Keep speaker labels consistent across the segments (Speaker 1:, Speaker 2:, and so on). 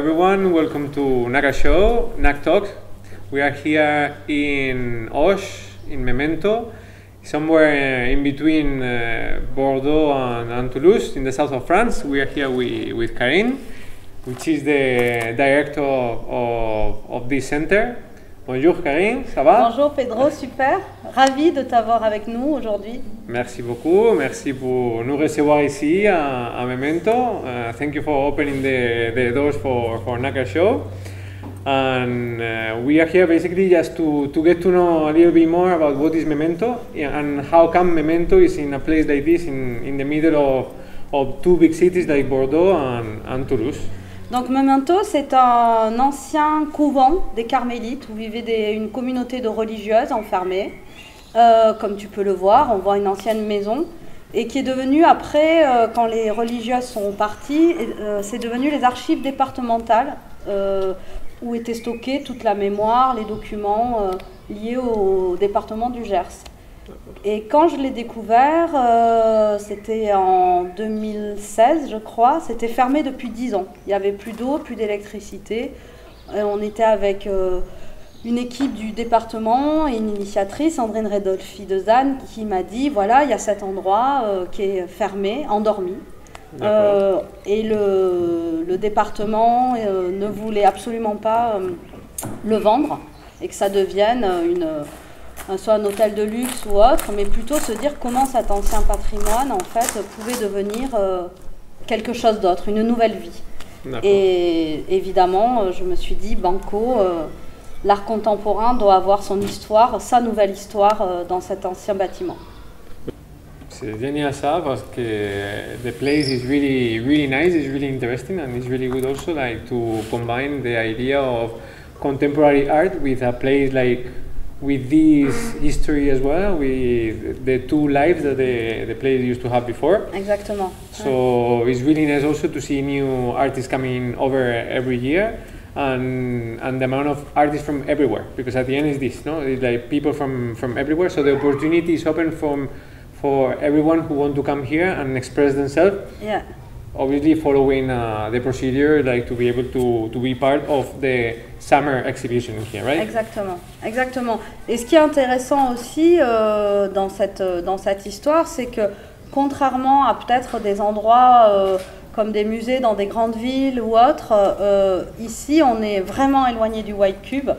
Speaker 1: everyone, welcome to NACA Show, NAC Talk. We are here in Auch, in Memento, somewhere in between Bordeaux and Toulouse, in the south of France. We are here with Karine, which is the director of this center. Bonjour Karine, ça va?
Speaker 2: Bonjour Pedro, super. Ravi de t'avoir avec nous aujourd'hui.
Speaker 1: Merci beaucoup, merci pour nous recevoir ici à Memento. Thank you for opening the doors for NACA Show. And we are here basically just to get to know a little bit more about what is Memento and how come Memento is in a place like this in the middle of two big cities like Bordeaux and Toulouse.
Speaker 2: Donc Memento, c'est un ancien couvent des Carmélites où vivait une communauté de religieuses enfermées. Comme tu peux le voir, on voit une ancienne maison et qui est devenue après, quand les religieuses sont parties, c'est devenu les archives départementales où était stockée toute la mémoire, les documents liés au département du Gers. Et quand je l'ai découvert, c'était en 2016 je crois, c'était fermé depuis 10 ans. Il n'y avait plus d'eau, plus d'électricité. On était avec une équipe du département et une initiatrice, Sandrine Redolfi de Zanne, qui m'a dit, voilà, il y a cet endroit qui est fermé, endormi. Et le département ne voulait absolument pas le vendre et que ça devienne soit un hôtel de luxe ou autre, mais plutôt se dire comment cet ancien patrimoine en fait pouvait devenir quelque chose d'autre, une nouvelle vie. Et évidemment, je me suis dit, banco, l'art contemporain doit avoir son histoire, sa nouvelle histoire dans cet ancien bâtiment.
Speaker 1: C'est génial ça parce que the place is really nice, it's really interesting, and it's really good also like to combine the idea of contemporary art with a place like with this history as well, with the two lives that the place used to have before.
Speaker 2: Exactement.
Speaker 1: So it's really nice also to see new artists coming over every year, and the amount of artists from everywhere, because at the end is this, no? It's like people from everywhere, so the opportunity is open for everyone who want to come here and express themselves.
Speaker 2: Yeah.
Speaker 1: Obviously following the procedure, like to be able to be part of the summer exhibition here, right?
Speaker 2: Exactement, exactement. Et ce qui est intéressant aussi dans cette histoire, c'est que contrairement à peut-être des endroits comme des musées dans des grandes villes ou autres, ici on est vraiment éloigné du White Cube.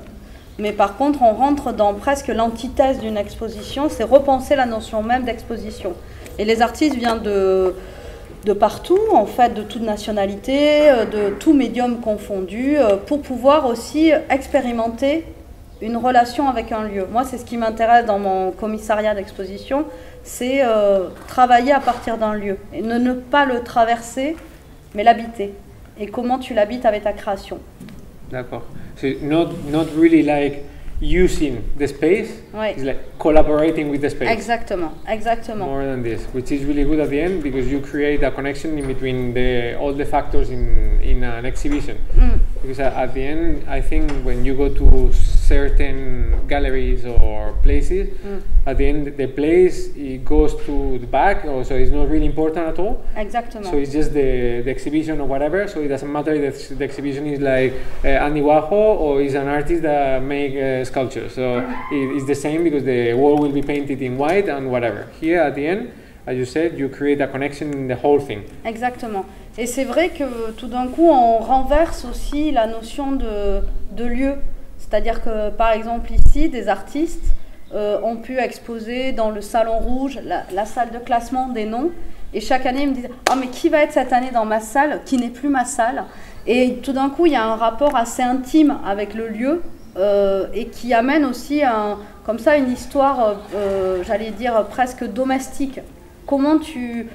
Speaker 2: Mais par contre, on rentre dans presque l'antithèse d'une exposition, c'est repenser la notion même d'exposition. Et les artistes viennent de partout, en fait, de toute nationalité, de tout médium confondu, pour pouvoir aussi expérimenter une relation avec un lieu. Moi, c'est ce qui m'intéresse dans mon commissariat d'exposition, c'est travailler à partir d'un lieu, et ne pas le traverser, mais l'habiter. Et comment tu l'habites avec ta création.
Speaker 1: D'accord. So not really like using the space,
Speaker 2: oui.
Speaker 1: It's like collaborating with the space.
Speaker 2: Exactement, exactement.
Speaker 1: More than this, which is really good at the end because you create a connection in between all the factors in an exhibition. Because at the end, I think when you go to certain galleries or places, at the end the place it goes to the back, so it's not really important at all.
Speaker 2: Exactement.
Speaker 1: So it's just the exhibition or whatever. So it doesn't matter if the exhibition is like Andy Warhol or is an artist that make sculptures. So it's the same because the wall will be painted in white and whatever. Here at the end, as you said, you create a connection in the whole thing.
Speaker 2: Exactement. Et c'est vrai que tout d'un coup, on renverse aussi la notion de lieu. C'est-à-dire que, par exemple, ici, des artistes ont pu exposer dans le Salon Rouge, la salle de classement des noms. Et chaque année, ils me disent « Oh, mais qui va être cette année dans ma salle, qui n'est plus ma salle ?» Et tout d'un coup, il y a un rapport assez intime avec le lieu et qui amène aussi comme ça une histoire, j'allais dire, presque domestique. Comment tu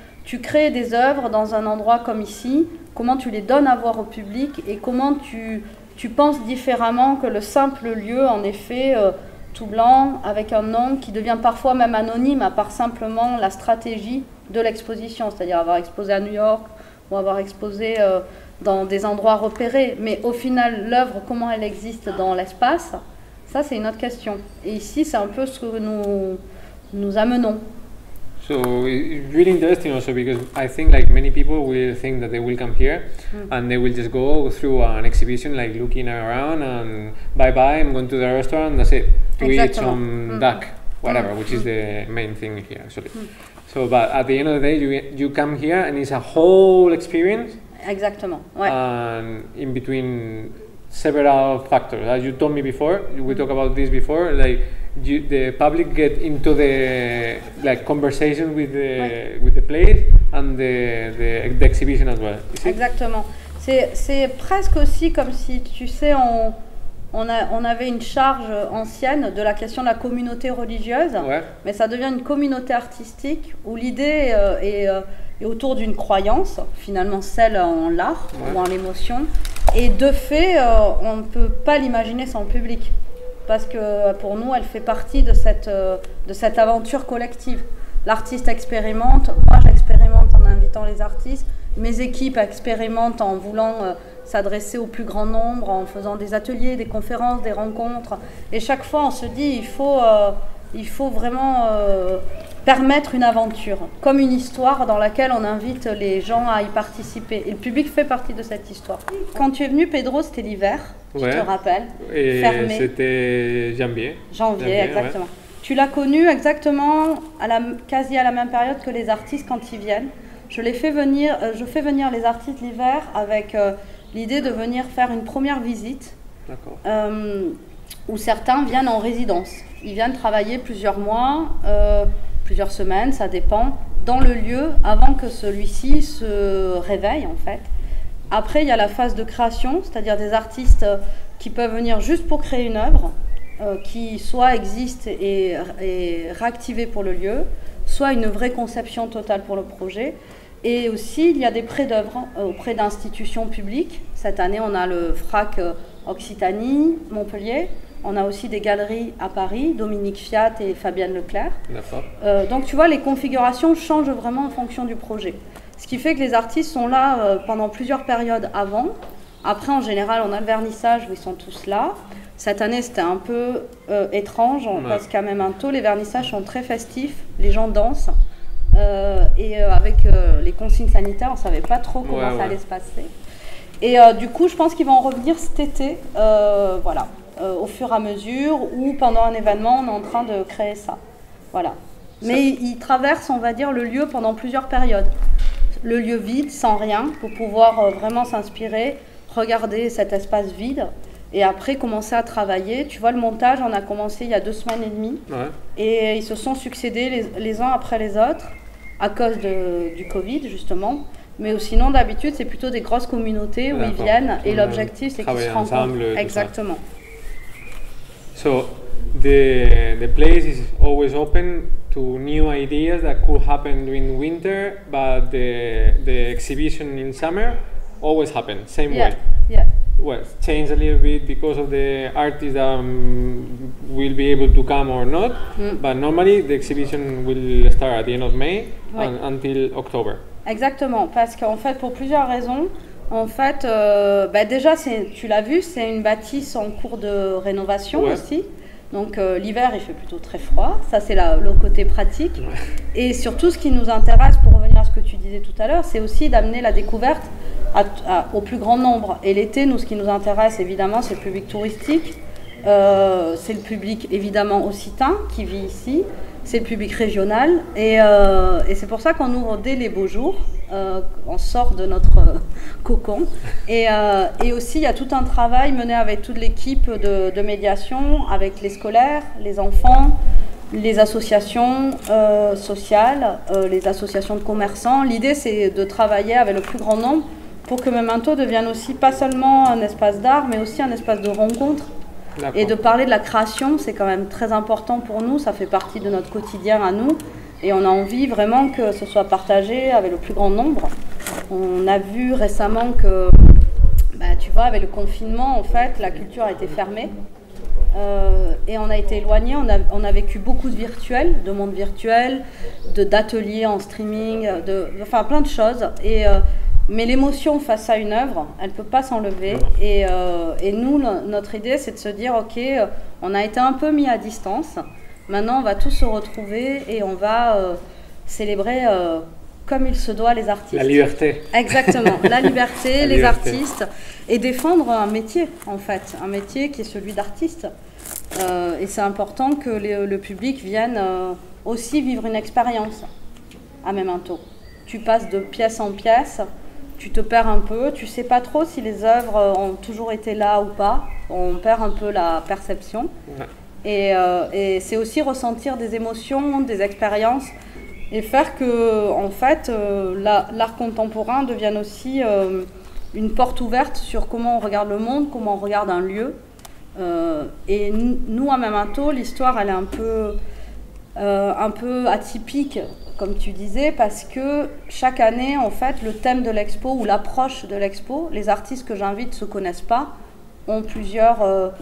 Speaker 2: crées des œuvres dans un endroit comme ici, comment tu les donnes à voir au public et comment tu penses différemment que le simple lieu, en effet, tout blanc, avec un nom qui devient parfois même anonyme, à part simplement la stratégie de l'exposition, c'est-à-dire avoir exposé à New York ou avoir exposé dans des endroits repérés. Mais au final, l'œuvre, comment elle existe dans l'espace, ça c'est une autre question. Et ici, c'est un peu ce que nous amenons.
Speaker 1: So it's really interesting also because I think like many people will think that they will come here and they will just go through an exhibition like looking around and bye bye, I'm going to the restaurant, that's it, to eat some duck, whatever, which is the main thing here actually. So but at the end of the day you come here and it's a whole experience.
Speaker 2: Exactement. Ouais.
Speaker 1: And in between several factors, as you told me before, we talked about this before, like the public get into the like conversation with the place and the exhibition as well.
Speaker 2: Exactement. C'est presque aussi comme si, tu sais, on avait une charge ancienne de la question de la communauté religieuse, mais ça devient une communauté artistique où l'idée est autour d'une croyance, finalement celle en l'art ou en l'émotion, et de fait, on ne peut pas l'imaginer sans le public. Parce que pour nous, elle fait partie de cette aventure collective. L'artiste expérimente, moi j'expérimente en invitant les artistes, mes équipes expérimentent en voulant s'adresser au plus grand nombre, en faisant des ateliers, des conférences, des rencontres. Et chaque fois, on se dit, il faut vraiment permettre une aventure, comme une histoire dans laquelle on invite les gens à y participer. Et le public fait partie de cette histoire. Quand tu es venu, Pedro, c'était l'hiver, tu te rappelles, fermé.
Speaker 1: C'était janvier.
Speaker 2: Janvier, exactement. Ouais. Tu l'as connu exactement quasi à la même période que les artistes quand ils viennent. Je fais venir les artistes l'hiver avec l'idée de venir faire une première visite où certains viennent en résidence. Ils viennent travailler plusieurs mois, plusieurs semaines, ça dépend, dans le lieu avant que celui-ci se réveille en fait. Après, il y a la phase de création, c'est-à-dire des artistes qui peuvent venir juste pour créer une œuvre, qui soit existe et réactivée pour le lieu, soit une vraie conception totale pour le projet. Et aussi, il y a des prêts d'œuvres auprès d'institutions publiques. Cette année, on a le FRAC Occitanie, Montpellier. On a aussi des galeries à Paris, Dominique Fiat et Fabienne Leclerc. Donc tu vois, les configurations changent vraiment en fonction du projet. Ce qui fait que les artistes sont là pendant plusieurs périodes avant. Après, en général, on a le vernissage où ils sont tous là. Cette année, c'était un peu étrange parce qu'à Memento, les vernissages sont très festifs, les gens dansent. Avec les consignes sanitaires, on ne savait pas trop comment ça allait se passer. Et du coup, je pense qu'ils vont en revenir cet été, au fur et à mesure, ou pendant un événement, on est en train de créer ça. Voilà. Mais ils traversent, on va dire, le lieu pendant plusieurs périodes. Le lieu vide, sans rien, pour pouvoir vraiment s'inspirer, regarder cet espace vide, et après commencer à travailler. Tu vois, le montage, on a commencé il y a 2 semaines et demie, et ils se sont succédés les uns après les autres, à cause du Covid, justement. Mais sinon, d'habitude, c'est plutôt des grosses communautés où ils viennent, et l'objectif, c'est qu'ils se rencontrent. Exactement.
Speaker 1: So, the place is always open to new ideas that could happen during winter, but the exhibition in summer always happens, same way.
Speaker 2: Yeah.
Speaker 1: Well, change a little bit because of the artists that will be able to come or not, but normally the exhibition will start at the end of May until October.
Speaker 2: Exactement, parce qu'en fait, pour plusieurs raisons, en fait, déjà, tu l'as vu, c'est une bâtisse en cours de rénovation aussi. Donc l'hiver, il fait plutôt très froid. Ça, c'est le côté pratique. Et surtout, ce qui nous intéresse, pour revenir à ce que tu disais tout à l'heure, c'est aussi d'amener la découverte au plus grand nombre. Et l'été, nous, ce qui nous intéresse, évidemment, c'est le public touristique. C'est le public, évidemment, occitan qui vit ici. C'est le public régional. Et c'est pour ça qu'on ouvre dès les beaux jours. On sort de notre cocon. Et aussi, il y a tout un travail mené avec toute l'équipe de médiation, avec les scolaires, les enfants, les associations sociales, les associations de commerçants. L'idée, c'est de travailler avec le plus grand nombre pour que Memento devienne aussi pas seulement un espace d'art, mais aussi un espace de rencontre. Et de parler de la création, c'est quand même très important pour nous, ça fait partie de notre quotidien à nous. Et on a envie vraiment que ce soit partagé avec le plus grand nombre. On a vu récemment que, tu vois, avec le confinement, en fait, la culture a été fermée. Et on a été éloigné, on a vécu beaucoup de virtuel, de monde virtuel, d'ateliers en streaming, enfin plein de choses. Mais l'émotion face à une œuvre, elle ne peut pas s'enlever. Et nous, notre idée, c'est de se dire, ok, on a été un peu mis à distance. Maintenant, on va tous se retrouver et on va célébrer comme il se doit les artistes.
Speaker 1: La liberté.
Speaker 2: Exactement, la liberté, les
Speaker 1: liberté.
Speaker 2: artistes, et défendre un métier en fait, un métier qui est celui d'artiste. Et c'est important que le public vienne aussi vivre une expérience à Memento. Tu passes de pièce en pièce, tu te perds un peu, tu sais pas trop si les œuvres ont toujours été là ou pas, on perd un peu la perception.
Speaker 1: Ouais.
Speaker 2: Et c'est aussi ressentir des émotions, des expériences, et faire que en fait, l'art contemporain devienne aussi une porte ouverte sur comment on regarde le monde, comment on regarde un lieu. Et nous, à Memento, l'histoire, elle est un peu atypique, comme tu disais, parce que chaque année, en fait, le thème de l'expo ou l'approche de l'expo, les artistes que j'invite ne se connaissent pas, ont plusieurs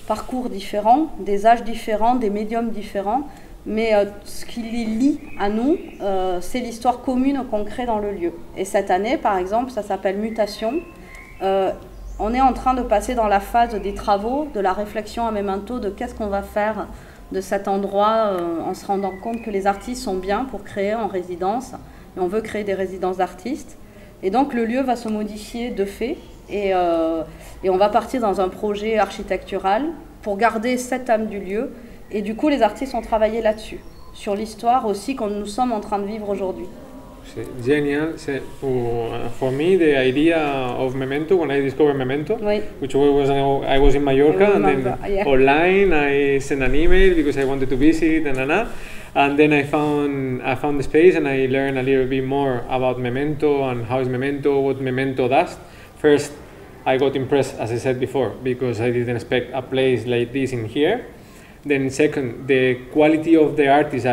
Speaker 2: parcours différents, des âges différents, des médiums différents, mais ce qui les lie à nous, c'est l'histoire commune qu'on crée dans le lieu. Et cette année, par exemple, ça s'appelle Mutation. On est en train de passer dans la phase des travaux, de la réflexion à Memento, de qu'est-ce qu'on va faire de cet endroit en se rendant compte que les artistes sont bien pour créer en résidence. Et on veut créer des résidences d'artistes. Et donc le lieu va se modifier de fait. Et on va partir dans un projet architectural pour garder cette âme du lieu. Et du coup, les artistes ont travaillé là-dessus, sur l'histoire aussi que nous sommes en train de vivre aujourd'hui.
Speaker 1: C'est génial. For me, the idea of Memento, when I discovered Memento,
Speaker 2: Oui.
Speaker 1: which was I was in Mallorca,
Speaker 2: I
Speaker 1: and then
Speaker 2: remember, yeah.
Speaker 1: online I sent an email because I wanted to visit and then I found the space and I learned a little bit more about Memento and how is Memento, what Memento does. First, I got impressed, as I said before, because I didn't expect a place like this in here. Then second, the quality of the art is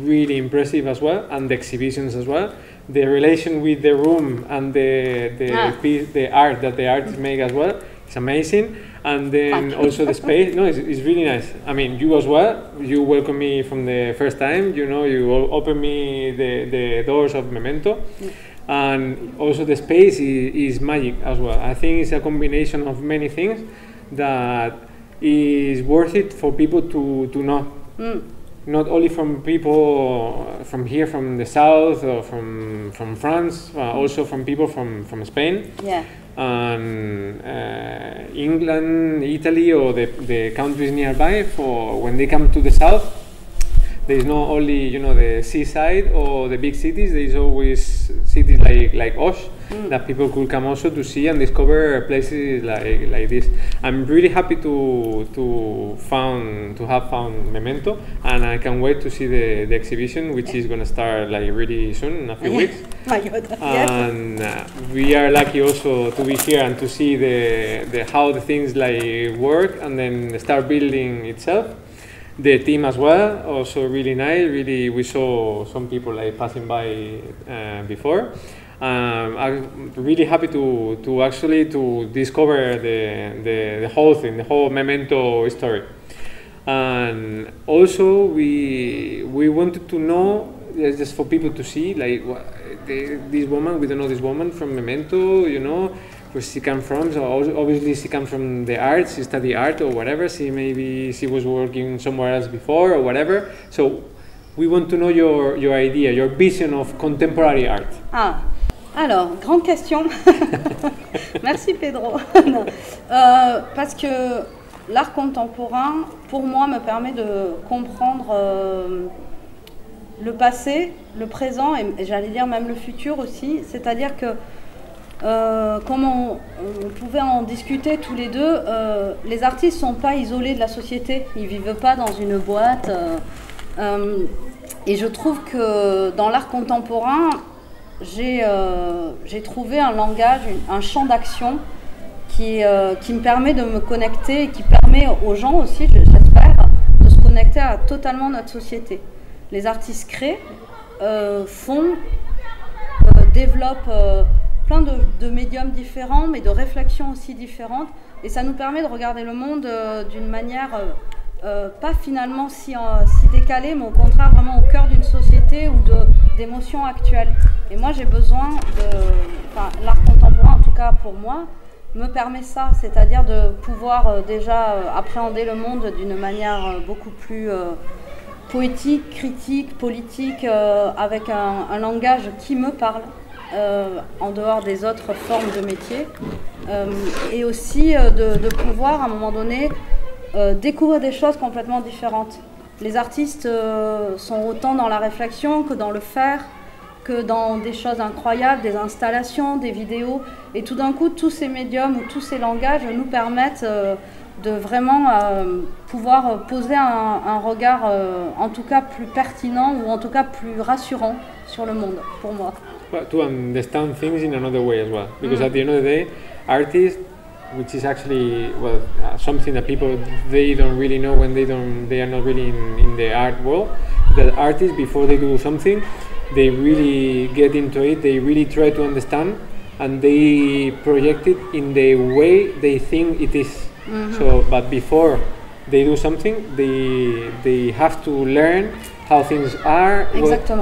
Speaker 1: really impressive as well, and the exhibitions as well. The relation with the room and the art that the artists make as well is amazing. And then also the space, it's really nice. I mean, you as well, you welcome me from the first time, you open me the doors of Memento. And also the space is magic as well. I think it's a combination of many things that is worth it for people to know. Not only from people from here, from the south, or from France, also from people from Spain,
Speaker 2: Yeah.
Speaker 1: and England, Italy, or the countries nearby. For when they come to the south, there is not only the seaside or the big cities. There is always cities like Osh that people could come also to see and discover places like this. I'm really happy to have found Memento, and I can't wait to see the exhibition, which is going to start really soon, in a few weeks. And we are lucky also to be here and to see how the things work and then start building itself. The team as well, also really nice. Really, we saw some people passing by before. I'm really happy to actually discover the whole thing, the whole Memento story. And also we wanted to know, just for people to see, this woman. We don't know this woman from Memento, where she comes from. So obviously she comes from the arts. She studied art or whatever. Maybe she was working somewhere else before or whatever. So we want to know your idea, your vision of contemporary art.
Speaker 2: Alors, grande question. Merci Pedro. Non. Parce que l'art contemporain, pour moi, me permet de comprendre le passé, le présent et j'allais dire même le futur aussi. C'est-à-dire que comme on pouvait en discuter tous les deux, les artistes ne sont pas isolés de la société, ils ne vivent pas dans une boîte. Et je trouve que dans l'art contemporain, j'ai trouvé un langage, un champ d'action qui me permet de me connecter et qui permet aux gens aussi, j'espère, de se connecter à totalement notre société. Les artistes créent, développent plein de médiums différents, mais de réflexions aussi différentes. Et ça nous permet de regarder le monde d'une manière pas finalement si décalée, mais au contraire vraiment au cœur d'une société ou d'émotions actuelles. Et moi j'ai besoin l'art contemporain, en tout cas pour moi, me permet ça, c'est-à-dire de pouvoir déjà appréhender le monde d'une manière beaucoup plus poétique, critique, politique, avec un langage qui me parle, en dehors des autres formes de métier, et aussi de pouvoir à un moment donné découvrir des choses complètement différentes. Les artistes sont autant dans la réflexion que dans le faire, que dans des choses incroyables, des installations, des vidéos, et tout d'un coup tous ces médiums ou tous ces langages nous permettent de vraiment pouvoir poser un regard en tout cas plus pertinent ou en tout cas plus rassurant sur le monde, pour moi.
Speaker 1: Well, to understand things in another way as well, because at the end of the day, artists, which is actually something that people they don't really know when they are not really in the art world, that artists before they do something, they really get into it, they really try to understand, and they project it in the way they think it is. So, but before they do something, they have to learn how things are,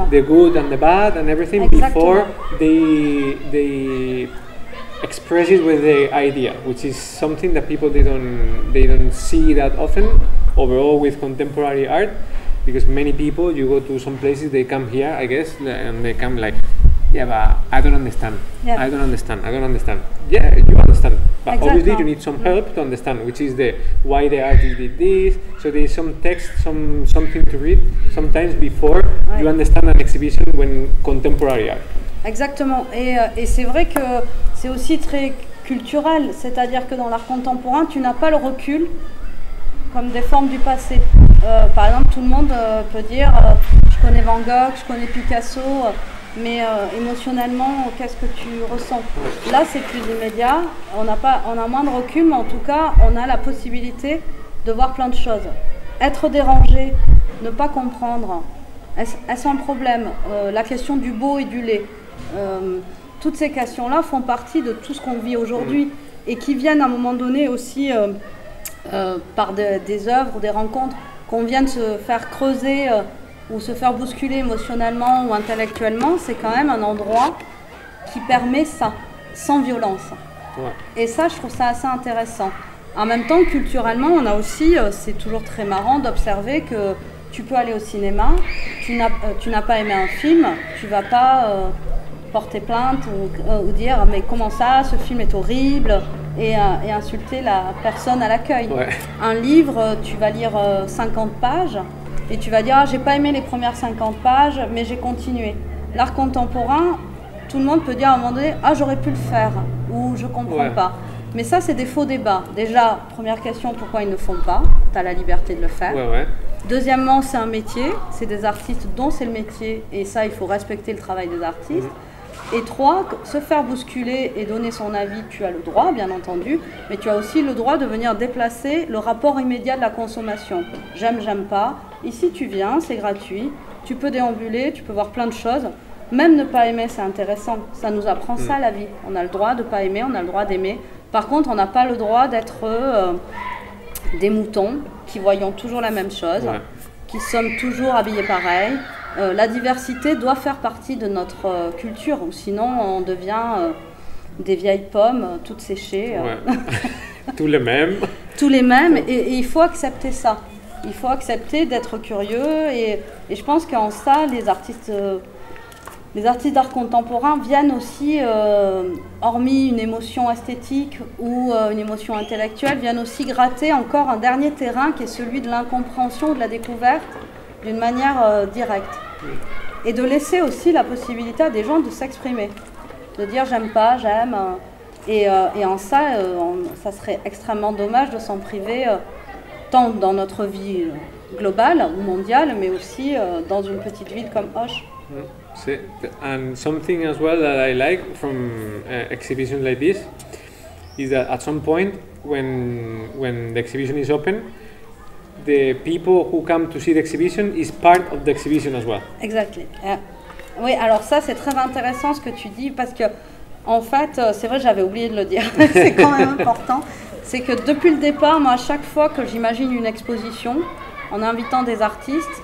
Speaker 1: the good and the bad and everything before they express it with the idea, which is something that people they don't see that often overall with contemporary art, because many people, you go to some places, they come here, I guess, and they come like, yeah, but I don't understand. Yeah. I don't understand. Yeah, you understand, but obviously you need some help to understand, which is the why the artist did this. So there is some text, something to read sometimes before you understand an exhibition when contemporary art.
Speaker 2: Exactement, et c'est vrai que c'est aussi très culturel, c'est-à-dire que dans l'art contemporain, tu n'as pas le recul comme des formes du passé. Par exemple, tout le monde peut dire je connais Van Gogh, je connais Picasso, mais émotionnellement, qu'est-ce que tu ressens? Là, c'est plus immédiat, on a moins de recul, mais en tout cas, on a la possibilité de voir plein de choses. Être dérangé, ne pas comprendre, est-ce un problème? La question du beau et du laid. Toutes ces questions-là font partie de tout ce qu'on vit aujourd'hui et qui viennent à un moment donné aussi par des œuvres ou des rencontres qu'on vient de se faire creuser ou se faire bousculer émotionnellement ou intellectuellement. C'est quand même un endroit qui permet ça, sans violence. Et ça, je trouve ça assez intéressant. En même temps, culturellement, on a aussi, c'est toujours très marrant d'observer que tu peux aller au cinéma, tu n'as pas aimé un film, tu vas pas porter plainte ou dire mais comment ça, ce film est horrible, et insulter la personne à l'accueil. Un livre, tu vas lire 50 pages et tu vas dire j'ai pas aimé les premières 50 pages mais j'ai continué. L'art contemporain, tout le monde peut dire à un moment donné j'aurais pu le faire ou je comprends pas. Mais ça, c'est des faux débats. Déjà, première question, pourquoi ils ne font pas? Tu as la liberté de le faire. Deuxièmement, c'est un métier, c'est des artistes dont c'est le métier, et ça, il faut respecter le travail des artistes. Et trois, se faire bousculer et donner son avis, tu as le droit, bien entendu, mais tu as aussi le droit de venir déplacer le rapport immédiat de la consommation. J'aime, j'aime pas. Ici, tu viens, c'est gratuit, tu peux déambuler, tu peux voir plein de choses. Même ne pas aimer, c'est intéressant. Ça nous apprend ça, la vie. On a le droit de ne pas aimer, on a le droit d'aimer. Par contre, on n'a pas le droit d'être des moutons qui voyons toujours la même chose, qui sommes toujours habillés pareil. La diversité doit faire partie de notre culture, ou sinon on devient des vieilles pommes toutes séchées.
Speaker 1: Tous les mêmes.
Speaker 2: Tous les mêmes, et il faut accepter ça. Il faut accepter d'être curieux, et je pense qu'en ça, les artistes d'art contemporain viennent aussi, hormis une émotion esthétique ou une émotion intellectuelle, viennent aussi gratter encore un dernier terrain qui est celui de l'incompréhension, de la découverte, d'une manière directe. Et de laisser aussi la possibilité à des gens de s'exprimer, de dire j'aime pas, j'aime. Et en ça, ça serait extrêmement dommage de s'en priver, tant dans notre vie globale ou mondiale, mais aussi dans une petite ville comme Auch.
Speaker 1: And something as well that I like from exhibitions like this is that at some point when the exhibition is open, the people who come to see the exhibition is part of the exhibition as well.
Speaker 2: Exactly. Oui, alors ça c'est très intéressant ce que tu dis, parce que en fait, c'est vrai, j'avais oublié de le dire, c'est quand même important. C'est que depuis le départ, moi à chaque fois que j'imagine une exposition, en invitant des artistes,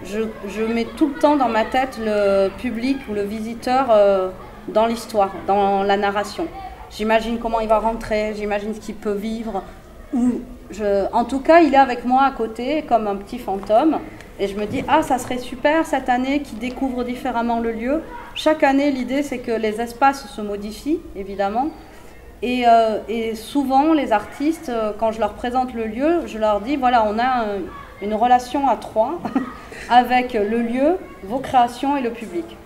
Speaker 2: je mets tout le temps dans ma tête le public ou le visiteur dans l'histoire, dans la narration. J'imagine comment il va rentrer, j'imagine ce qu'il peut vivre. En tout cas, il est avec moi à côté comme un petit fantôme. Et je me dis, ah, ça serait super cette année qu'ils découvrent différemment le lieu. Chaque année, l'idée, c'est que les espaces se modifient, évidemment. Et souvent, les artistes, quand je leur présente le lieu, je leur dis, voilà, on a une relation à trois avec le lieu, vos créations et le public.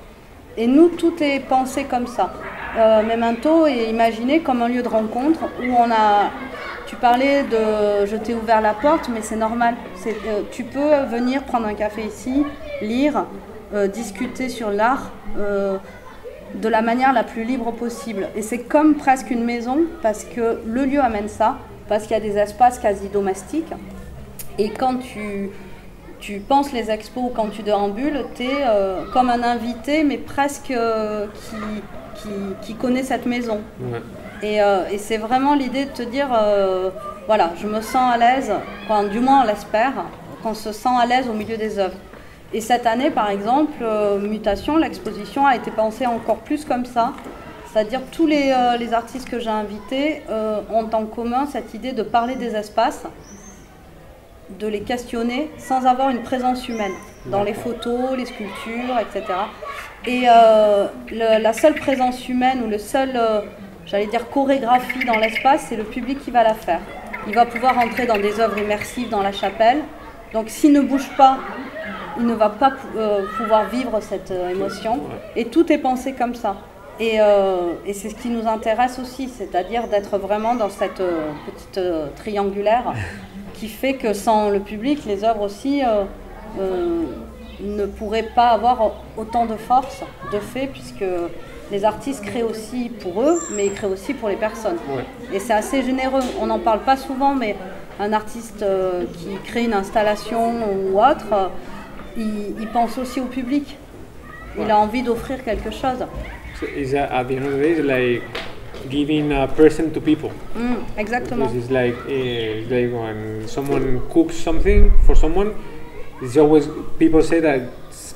Speaker 2: Et nous, tout est pensé comme ça. Memento est imaginé comme un lieu de rencontre où on a... Tu parlais de « je t'ai ouvert la porte », mais c'est normal. Tu peux venir prendre un café ici, lire, discuter sur l'art de la manière la plus libre possible. Et c'est comme presque une maison parce que le lieu amène ça, parce qu'il y a des espaces quasi domestiques. Et quand tu penses les expos ou quand tu déambules, tu es comme un invité, mais presque qui connaît cette maison. Ouais. Et c'est vraiment l'idée de te dire, voilà, je me sens à l'aise, enfin, du moins on l'espère, qu'on se sent à l'aise au milieu des œuvres. Et cette année, par exemple, Mutation, l'exposition a été pensée encore plus comme ça. C'est-à-dire tous les artistes que j'ai invités ont en commun cette idée de parler des espaces, de les questionner sans avoir une présence humaine dans les photos, les sculptures, etc. Et la seule présence humaine ou le seul, j'allais dire, chorégraphie dans l'espace, c'est le public qui va la faire. Il va pouvoir entrer dans des œuvres immersives dans la chapelle. Donc s'il ne bouge pas, il ne va pas pouvoir vivre cette émotion. Et tout est pensé comme ça. Et c'est ce qui nous intéresse aussi, c'est-à-dire d'être vraiment dans cette petite triangulaire qui fait que sans le public, les œuvres aussi ne pourraient pas avoir autant de force, de fait, puisque les artistes créent aussi pour eux, mais ils créent aussi pour les personnes. Ouais. Et c'est assez généreux. On n'en parle pas souvent, mais un artiste qui crée une installation ou autre, il pense aussi au public. Il a envie d'offrir quelque chose.
Speaker 1: So at the end of the day, it's like giving a present to people.
Speaker 2: Exactement.
Speaker 1: It's like when someone cooks something for someone, it's always, people say that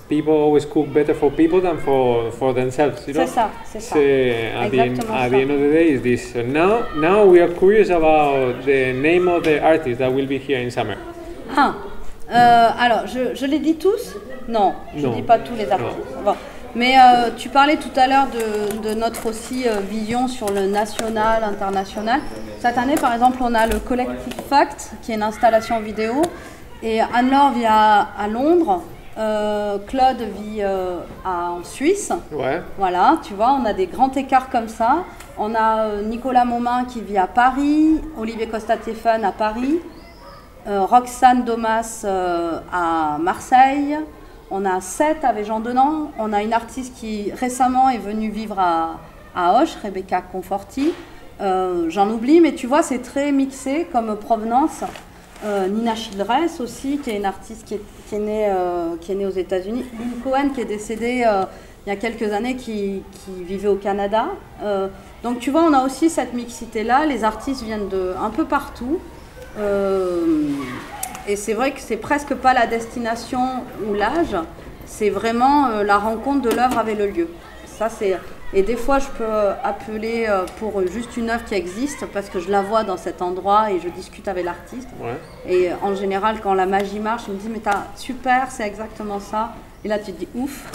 Speaker 1: people always cook better for people than for themselves. You know?
Speaker 2: C'est ça, c'est ça.
Speaker 1: At the end of the day, is this. Now we are curious about the name of the artist that will be here in summer.
Speaker 2: Alors, je les dis tous? Non, je ne dis pas tous les artistes. Bon. Mais tu parlais tout à l'heure de notre aussi vision sur le national, international. Cette année, par exemple, on a le collectif Fact, qui est une installation vidéo. Et Anne-Laure vit à Londres. Claude vit en Suisse. Ouais. Voilà, tu vois, on a des grands écarts comme ça. On a Nicolas Momin qui vit à Paris, Olivier Costa-Théphane à Paris, Roxane Domas à Marseille. On a Seth avec Jean Denant. On a une artiste qui récemment est venue vivre à Auch, Rebecca Conforti. J'en oublie, mais tu vois, c'est très mixé comme provenance. Nina Childress aussi, qui est une artiste qui est née aux États-Unis. Lynn Cohen, qui est décédée il y a quelques années, qui vivait au Canada. Donc tu vois, on a aussi cette mixité-là. Les artistes viennent de un peu partout. Et c'est vrai que c'est presque pas la destination ou l'âge, c'est vraiment la rencontre de l'œuvre avec le lieu. Ça, et des fois, je peux appeler pour juste une œuvre qui existe parce que je la vois dans cet endroit et je discute avec l'artiste. Ouais. Et en général, quand la magie marche, je me dis mais super, c'est exactement ça. Et là, tu te dis ouf,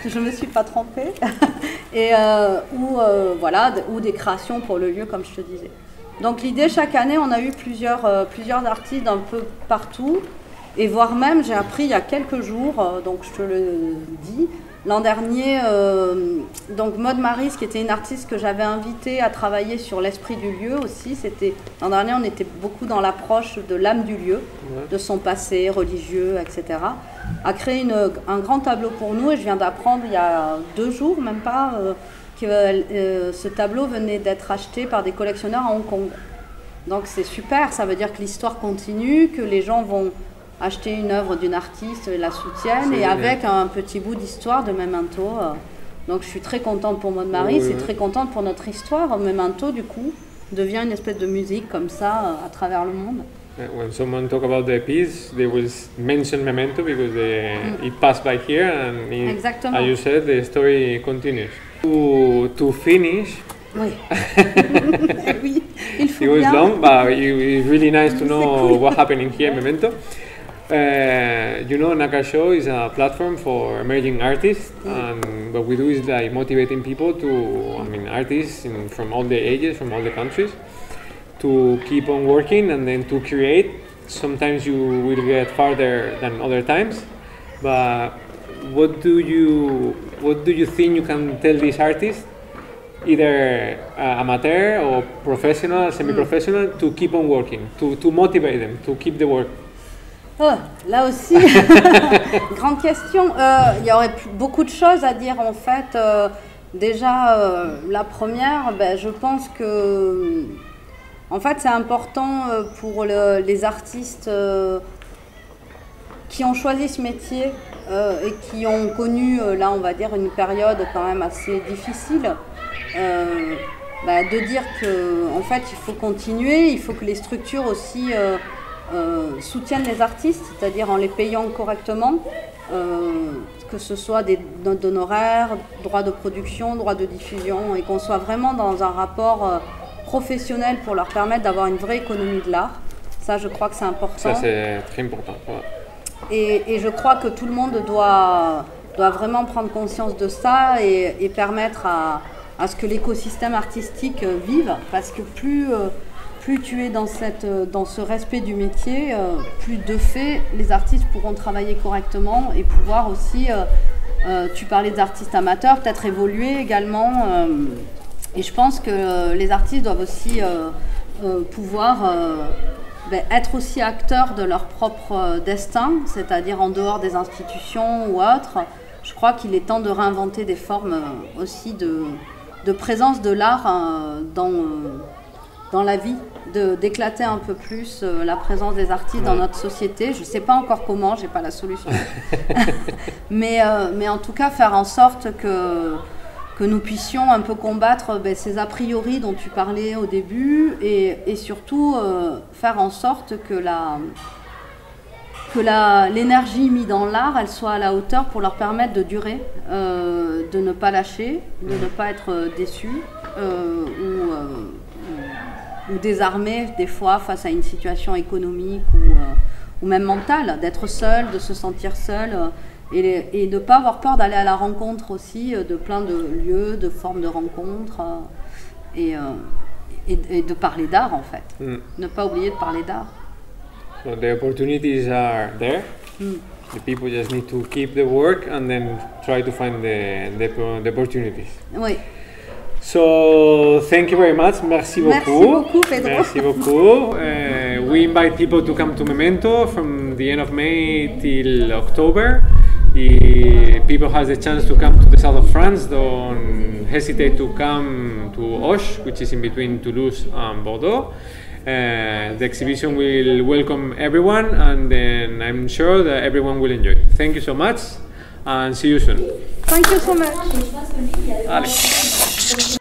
Speaker 2: je me suis pas trompée. Et voilà, ou des créations pour le lieu, comme je te disais. Donc l'idée, chaque année, on a eu plusieurs artistes d'un peu partout. Et voire même, j'ai appris il y a quelques jours, donc je te le dis, l'an dernier, donc Maud Maris, qui était une artiste que j'avais invitée à travailler sur l'esprit du lieu aussi. L'an dernier, on était beaucoup dans l'approche de l'âme du lieu, de son passé religieux, etc. A créé un grand tableau pour nous, et je viens d'apprendre il y a 2 jours, même pas, que ce tableau venait d'être acheté par des collectionneurs à Hong Kong. Donc c'est super, ça veut dire que l'histoire continue, que les gens vont acheter une œuvre d'une artiste et la soutiennent, et avec un petit bout d'histoire de Memento. Donc je suis très contente pour Maud Maris, et très contente pour notre histoire. Memento, du coup, devient une espèce de musique comme ça à travers le monde.
Speaker 1: When someone talk about the piece, they will mention Memento because it passed by here, and as you said, the story continues. To finish,
Speaker 2: oui. Oui, il faut
Speaker 1: it was long, but it's really nice to know what happened in here, Memento. You know, Naka Show is a platform for emerging artists, and what we do is like motivating people to, I mean, artists from all the ages, from all the countries, to keep on working and then to create. Sometimes you will get farther than other times, but what do you think you can tell these artists, either amateur or professional, semi-professional, to keep on working, to motivate them, to keep the work?
Speaker 2: Oh, là aussi, grande question. Il y aurait beaucoup de choses à dire en fait. Déjà, la première, je pense que en fait, c'est important pour les artistes qui ont choisi ce métier et qui ont connu, là, on va dire, une période quand même assez difficile, de dire que, en fait, il faut continuer, il faut que les structures aussi soutiennent les artistes, c'est-à-dire en les payant correctement, que ce soit des notes d'honoraires, droits de production, droits de diffusion, et qu'on soit vraiment dans un rapport professionnel pour leur permettre d'avoir une vraie économie de l'art. Ça, je crois que c'est important.
Speaker 1: Ça, c'est très important. Ouais.
Speaker 2: Et je crois que tout le monde doit vraiment prendre conscience de ça et permettre à ce que l'écosystème artistique vive, parce que plus tu es dans ce respect du métier, plus de fait, les artistes pourront travailler correctement et pouvoir aussi, tu parlais des artistes amateurs, peut-être évoluer également. Et je pense que les artistes doivent aussi pouvoir être aussi acteurs de leur propre destin, c'est-à-dire en dehors des institutions ou autres. Je crois qu'il est temps de réinventer des formes aussi de présence de l'art dans la vie, d'éclater un peu plus la présence des artistes dans notre société. Je ne sais pas encore comment, je n'ai pas la solution. mais en tout cas, faire en sorte que nous puissions un peu combattre ces a priori dont tu parlais au début et surtout faire en sorte que l'énergie mise dans l'art, elle soit à la hauteur pour leur permettre de durer, de ne pas lâcher, de ne pas être déçus ou désarmés des fois face à une situation économique ou même mentale, d'être seul, de se sentir seul et de ne pas avoir peur d'aller à la rencontre aussi de plein de lieux, de formes de rencontres et de parler d'art en fait. Ne pas oublier de parler d'art.
Speaker 1: So the opportunities are there. The people just need to keep the work and then try to find the opportunities.
Speaker 2: Oui.
Speaker 1: So thank you very much. Merci beaucoup.
Speaker 2: Merci beaucoup, Pedro.
Speaker 1: Merci beaucoup. We invite people to come to Memento from the end of May till October. If people has the chance to come to the south of France, don't hesitate to come to Auch, which is in between Toulouse and Bordeaux. The exhibition will welcome everyone, and then I'm sure that everyone will enjoy. Thank you so much, and see you soon.
Speaker 2: Thank you so much.
Speaker 1: Allez.